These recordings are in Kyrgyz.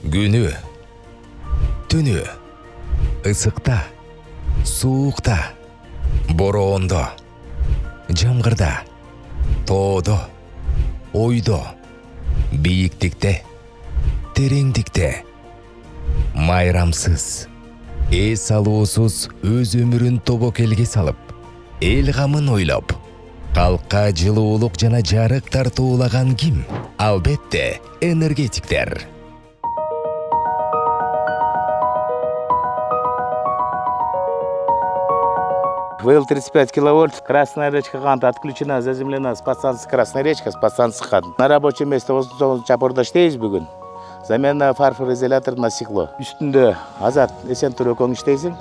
Күнү, түнү, ысыкта, суукта, бороондо, жамгырда, тоодо, ойдо, бийиктикте, тереңдикте, майрамсыз, эс алуусуз өз өмүрүн тобокелге салып, эл камын ойлоп, калкка жылуулук жана жарык тартуулаган ким? Албетте, энергетиктер. ВЛ-35 киловольт, Красная речка канта отключена, заземлена с подстанции Красная речка, с подстанции хан. На рабочем месте 89 чапорда иштейбиз бүгүн. Замена фарфор изолятор на стекло. Үстүндө азат эсен туруу көң иштейсиң.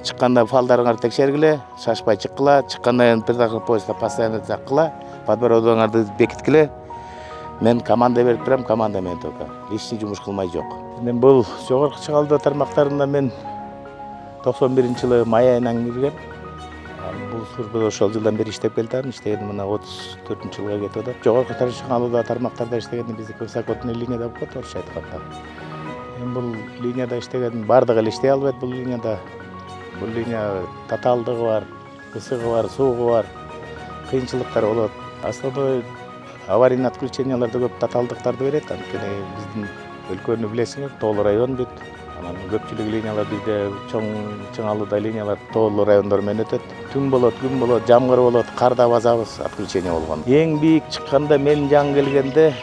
Чыкканда фалдарыңарды текшергиле, шашпай чыккыла, чыккандан кийин бир дагы поездда постоянно таккыла, подбородогуңарды бекиткиле. Мен команда берип турам, команда менен только. Лишний жумуш кылмай жок. Мен бул жогорку чыгалдоо тармактарында мен 91-жылы май айынан киргем. Бул службада ошол жылдан бери иштеп келатам. Иштеген мына 34-жылга кетип атат. Жогорку чыгалдоо тармактарда иштегенде биздики высокотный линияда болуп калат, орусча айтканда. Мен бул линияда иштеген бардыгы эле иштей албайт бул линияда. Бул линия татаалдыгы бар, ысыгы бар, суугу бар, кыйынчылыктар болот. Основной аварийный отключенияларды көп татаалдыктарды берет. Анткени биздин өлкөнү билесиңер, тоолуу район бүт. Анан көпчүлүк линиялар бизде чыңалууда линиялар тоолуу райондор менен өтөт. Түн болот, күн болот, жамгыр болот, карда базабыз отключение болгон. Эң бийик чыкканда мен жаңы келгенде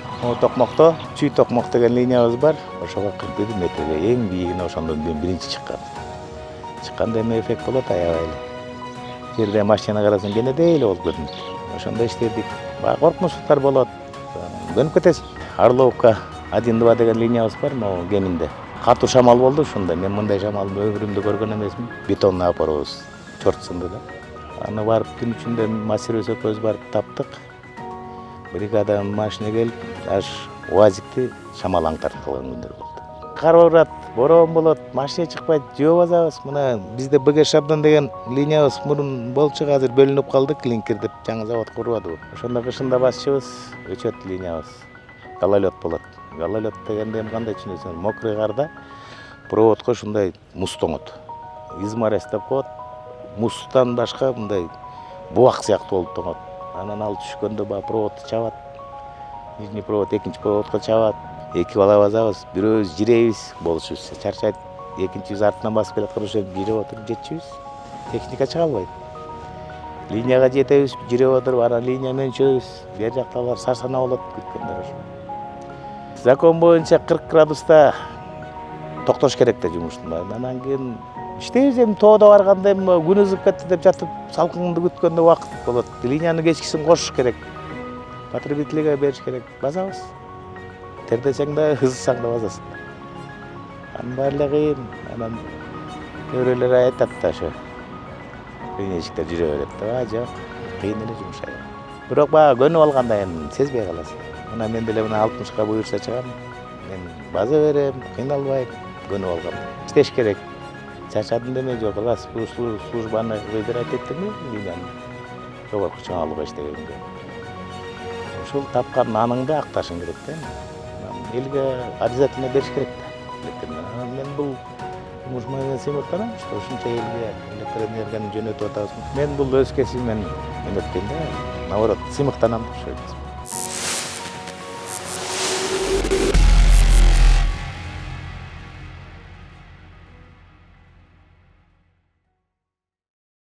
Токмокто, Чүй Токмок деген линиябыз бар. Ошого 41 метрге эң бийигине ошондон мен биринчи чыккам. Чыкканда эме эффект болот аябай эле. Жерде машина карасаң кенедей эле болуп көрүнөт. Ошондо иштедик. Баягы коркунучтар болот. Көнүп кетесиң. Орловка 1-2 деген линиябыз бар, могу кеминде. Катуу шамал болду ушунда. Мен мындай шамалды өмүрүмдө көргөн эмесмин. Бетонный опорубуз чорт сынды да. Аны барып түн ичинде мастер өсөкөбүз барып таптык. Бригада машина келип, аж УАЗикти шамал аңтартып калган күндөр болду. Кар урат, бороон болот, машина чыкпайт, жөө базабыз. Мына бизде БГ Шабдан деген линиябыз мурун болчу, азыр бөлүнүп калды, клинкер деп жаңы завод курбады. Ошондо кышында басчыбыз өчөт линиябыз. Гололед болот. Гололед дегенде эми кандай түшүнөсүң? Мокрый карда проводко ушундай муз тоңот. Изморез деп коет. Муздан башка мындай буак сыяктуу болуп тоңот. Анан ал түшкөндө баягы проводду чабат. Нижний провод экинчи проводко чабат. Эки бала базабыз, бирөөбүз жирейбиз, болушубуз чарчайт. Экинчибиз артынан басып келаткан ошо жирип отуруп жетчүбүз. Техника чыга албайт. Линияга жетебиз, жирип отуруп, анан линия менен чөбүз. Бер жактагылар сарсана болот күткөндөр ошо. Закон боюнча 40 градуста токтош керек да жумуштун. Анан кийин иштейбиз эми тоодо барганда эми күн ызып кетти деп жатып салкынды күткөндө убакыт болот. Линияны кечкисин кошуш керек. Потребительге бериш керек. Базабыз. Тердесең да, ызысаң да базасың. Анын баары эле кыйын. Анан көрөлөр айтат да ошо. Линейщиктер жүрө берет да, жок. Кыйын эле жумуш ая. Бирок баягы көнүп алганда эми сезбей каласың. Мына мен деле мына 60ка буюрса чыгам. Мен база берем, кыйналбайм, көнүп алгам. Иштеш керек. Чачадым деме жок, раз службаны выбирать эттимби, линияны. Жогорку чыңалууга иштегенге. Ушул тапкан наныңды акташың керек да. Элге обязательно бериш керек да. Мен бул жумуш менен сыймыктанам, что ушунча элге электроэнергияны жөнөтүп атабыз. Мен бул өз кесибимен эметкенде, наоборот, сыймыктанам ошо.